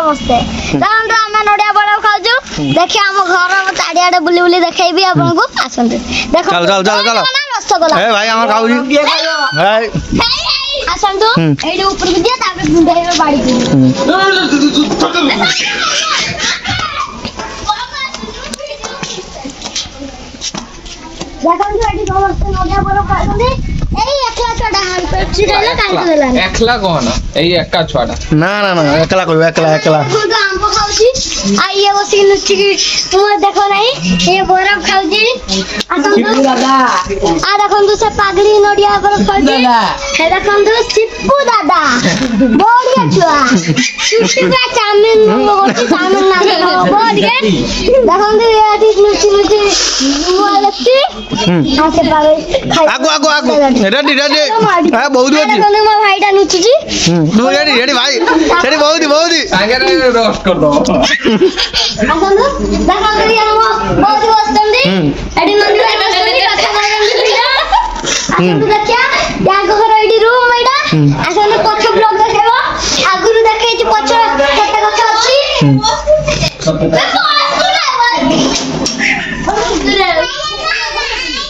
ସମସ୍ତେ ଚାଲନ୍ତୁ ଆମେ ନଡ଼ିଆ ବରା ଖାଉଛୁ ଦେଖି ଆମ ଘର ଚାରିଆଡେ ବୁଲି ବୁଲି ଦେଖେଇବି ଆପଣଙ୍କୁ ଆସନ୍ତୁ ଦେଖ ରସଗୋଲା ଏ ଭାଇ ଆମର ଖାଉଛୁ ଆସନ୍ତୁ ଏଇଠି ଉପରକୁ ଯିବା ତାପରେ ବୁନ୍ଦାଇବେ ବାଡ଼ିକୁ ଦେଖନ୍ତୁ ଏଠି ସମସ୍ତେ ନଡ଼ିଆ ବରା ଖାଉଛନ୍ତି ଏଇ ଏକଲା ଛୁଆଟା ପେପ୍ସି ଖାଇଲା କାହିଁକି ଦେଲାନି একলা কোন এই একা ছড়া ନା ନା ନା ଏକଲା କହିବୁ ଏକଲା ଦେଖନ୍ତୁ ଆମ୍ବ ଖାଉଛି ଆଉ ଇଏ ବସିକି ଲୁଚିକି ତୁମେ ଦେଖ ନାହିଁ ଇଏ ବରଫ ଖାଉଛି ଆସନ୍ତୁ ଆଉ ଦେଖନ୍ତୁ ସେ ପାଗଳି ନଡ଼ିଆ ବରଫ ଖାଉଛି ଏ ଦେଖନ୍ତୁ ଚିପୁ ଦାଦା ବଢିଆ ଛୁଆ ପୁରା ଚାଉମିନ କରୁଛି ଚାଉମିନ ନାମ ହବ ଟିକେ ଦେଖନ୍ତୁ ଏଠି ଲୁଚି ଲୁଚି ନୂଆ ଲେଖି ଆଉ ସେ ପାଗଳି ଆଗୁ ଆଗୁ ଆଗୁ ରେଡି ରେଡି ବହୁତ ଅଛି ଦେଖନ୍ତୁ ମୋ ଭାଇଟା ଲୁଚୁଛି ରେଡି ରେଡି ଭାଇ ସେଠି ବହୁତ ବହୁତ ସାଙ୍ଗରେ ରୋଷ୍ଟ କରିଦବ ଆସନ୍ତୁ ଦେଖନ୍ତୁ ଇଏ ଆମ ବହୁତ ବସିଛନ୍ତି ଏଠି ମନ୍ଦିର ବସିଛନ୍ତି କଥା କହୁଛନ୍ତି ଆସନ୍ତୁ ଦେଖିଆ ଯାଙ୍କ ଘର ଏଇଠି ରୁମ୍ ଏଇଟା ଆସନ୍ତୁ ପଛ ବ୍ଲକ ଦେଖେଇବ ଆଗରୁ ଦେଖେଇଛି ପଛ କେତେ କଥା ଅଛି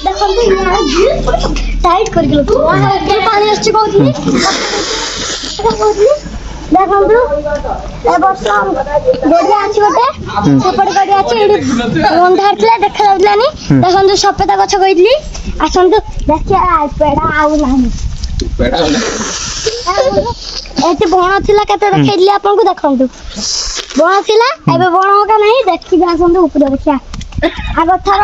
ଦେଖନ୍ତୁ ଟାଇଟ୍ କରିକି ପାଣି ଆସୁଛି କହୁଥିଲି ଦେଖନ୍ତୁ ଏ ବର୍ଷ ଗଡ଼ିଆ ଅଛି ଗୋଟେ ସେପଟେ ଗଡ଼ିଆ ଅଛି ଏଇଠି ଅନ୍ଧାର ଥିଲା ଦେଖା ଯାଉଥିଲାନି ଦେଖନ୍ତୁ ସଫେଦା ଗଛ କହିଥିଲି ଆସନ୍ତୁ ଦେଖିଆ ପେଡା ଆଉ ନାହିଁ ଏଠି ବଣ ଥିଲା କେତେ ଦେଖେଇଥିଲି ଆପଣଙ୍କୁ ଦେଖନ୍ତୁ ବଣ ଥିଲା ଏବେ ବଣ ହକା ନାହିଁ ଦେଖିକି ଆସନ୍ତୁ ଉପରେ ଦେଖିଆ ଆଗ ଥର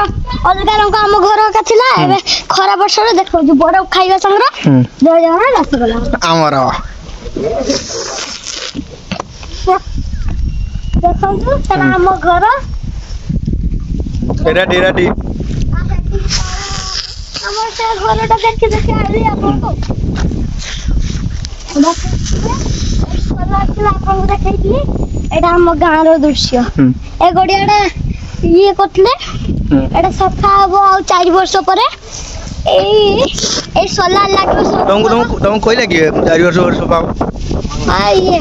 ଅଲଗା ରଙ୍ଗ ଆମ ଘର ଏକା ଥିଲା ଏବେ ଖରା ବର୍ଷରେ ଦେଖନ୍ତୁ ବରଫ ଖାଇବା ସାଙ୍ଗର ଜୟ ଜଗନ୍ନାଥ ରସଗୋଲା ଆମର ଦେଖନ୍ତୁ ସେଟା ଆମ ଘର ରେଡି ରେଡି ଆମର ସେ ଘରଟା ଦେଖି ଦେଖି ଆଇଲି ଆପଣଙ୍କୁ ଆପଣଙ୍କୁ ଦେଖେଇଥିଲି ଏଇଟା ଆମ ଗାଁର ଦୃଶ୍ୟ ଏ ଗଡ଼ିଆଟା ଇଏ କରିଥିଲେ ଏଇଟା ସଫା ହବ ଆଉ 4 ବର୍ଷ ପରେ ଏଇ ସୋଲାର ଲାଗିବ ତମକୁ କହିଲା କି 4 ବର୍ଷ ସଫା ହବ ଇଏ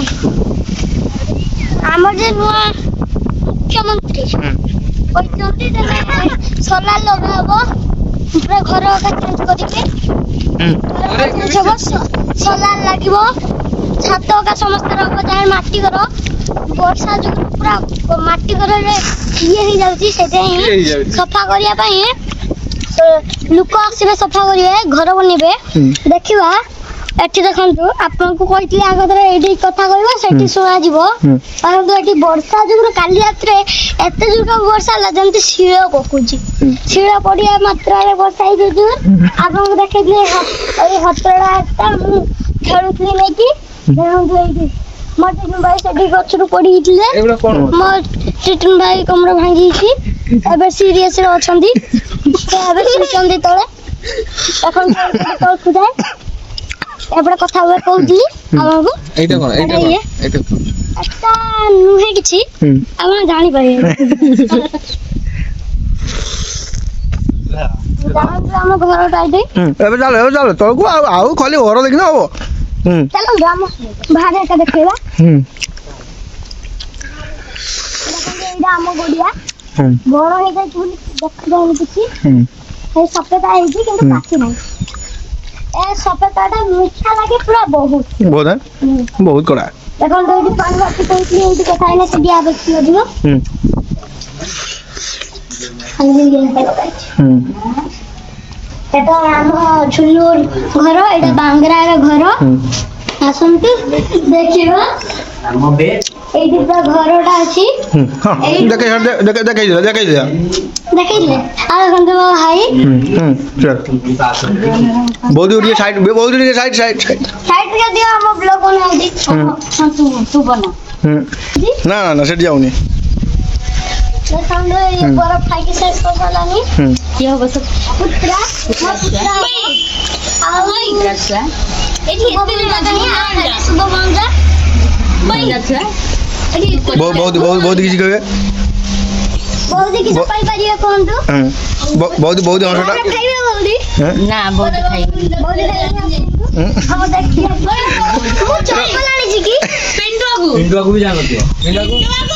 ଆମର ଯେ ନୂଆ ମୁଖ୍ୟମନ୍ତ୍ରୀ କହିଛନ୍ତି ସୋଲାର ଲଗା ହବ ପୁରା ଘର ଚେଞ୍ଜ କରିକି ସୋଲାର ଲାଗିବ ଛାତ ଏକା ସମସ୍ତେ ରଖ ଯାଏ ମାଟି ଘର ବର୍ଷା ଯୋଗୁଁ ପୁରା ମାଟି ଘରରେ ଇଏ ହେଇଯାଉଛି ସେଥିପାଇଁ ସଫା କରିବା ପାଇଁ ଲୋକ ଆସିବେ ସଫା କରିବେ ଘର ବନେଇବେ ଦେଖିବା ଏଠି ଦେଖନ୍ତୁ ଆପଣଙ୍କୁ କହିଥିଲି ଆଗଥରେ ଏଇଠି କଥା କହିବ ସେଠି ଶୁଣାଯିବ ଦେଖନ୍ତୁ ଏଠି ବର୍ଷା ଯୋଗୁଁ କାଲି ରାତିରେ ଏତେ ଜୋର ବର୍ଷା ହେଲା ଯେମିତି ଶିଳ ପକଉଛି ଶିଳ ପଡିବା ମାତ୍ରାରେ ବର୍ଷା ହେଇଯାଉଛି ଆପଣଙ୍କୁ ଦେଖେଇଥିଲି ଏଇ ହତଡା ମୁଁ ଖେଳୁଥିଲି ନେଇକି ଦେଖନ୍ତୁ ଏଇଠି ମୋ ଟିଟୁନ ଭାଇ ସେଠି ଗଛରୁ ପଡିଯାଇଥିଲେ ମୋ ଟିଟୁନ ଭାଇ କମର ଭାଙ୍ଗିଛି ଏବେ ସିରିୟସରେ ଅଛନ୍ତି ଏବେ ଶୋଇଛନ୍ତି ତଳେ ଦେଖନ୍ତୁ ତଳକୁ ଯାଏ ଏପଟେ କଥା ହୁଏ କହୁଥିଲି ଆପଣଙ୍କୁ এইটা কোন এইটা ଇଏ এইটা ଏଟା ନୁହେଁ କିଛି ଆପଣ ଜାଣିପାରିବେ ଆମ ଘରଟା ଏଠି ଏବେ ଚାଲ ତଳକୁ ଆଉ ଖାଲି ଘର ଦେଖିନା ହବ ଚାଲନ୍ତୁ ଆମ ବାହାରେ ଏକା ଦେଖେଇବା ଏଇଟା ଆମ ଗଡ଼ିଆ ବଣ ହେଇଯାଇଛି ବୋଲି ଦେଖାଯାଉନି କିଛି ଏଇ ସଫେଦା ହେଇଛି କିନ୍ତୁ ପାଚି ନାହିଁ ଏ ସଫେଦାଟା ମିଠା ଲାଗେ ପୁରା ବହୁତ କଡ଼ା ଦେଖନ୍ତୁ ଏଇଠି ପାଣି ବାକି କହୁଥିଲି ଏଇଠି କଥା ହେଇନା ସେଠି ଆବଶ୍ୟକ ଅଧିକ ଏଟା ଆମ ଝୁଲୁର ଘର ଏଇଟା ବାଙ୍ଗରାର ଘର ଆସନ୍ତୁ ଦେଖିବା ଏଇଠି ପୁରା ଘରଟା ଅଛି ଦେଖେଇଥିଲେ ଦେଖେଇଥିଲେ ଆଉ ଦେଖନ୍ତୁ ମୋ ଭାଇ ବହୁତ ଟିକେ ସାଇଡ୍ ଟିକେ ଦିଅ ଆମ ବ୍ଲଗ ବନାଉଛି ତୁ ବନା ନା ସେଠି ଯାଉନି ଦେଖନ୍ତୁ ଏଇ ବରଫ ଖାଇକି ଶେଷ କରିଦେଲାନି କି ହବ ପୁତ୍ରା ଆଉ ଏଠି ବହୁତ କିଛି କହିବେ ବହୁତ କିଛି କହିପାରିବେ କୁହନ୍ତୁ ବହୁତ ଖାଇବେ ବୌଦି ନା ବହୁତ ଖାଇବି ବୌଦି ଦେଖିବା ମୁଁ ଚପଲ ଆଣିଛି କି ମିଣ୍ଡୁଆକୁ ବି ଜାଣିଥିବ ମିଣ୍ଡୁଆକୁ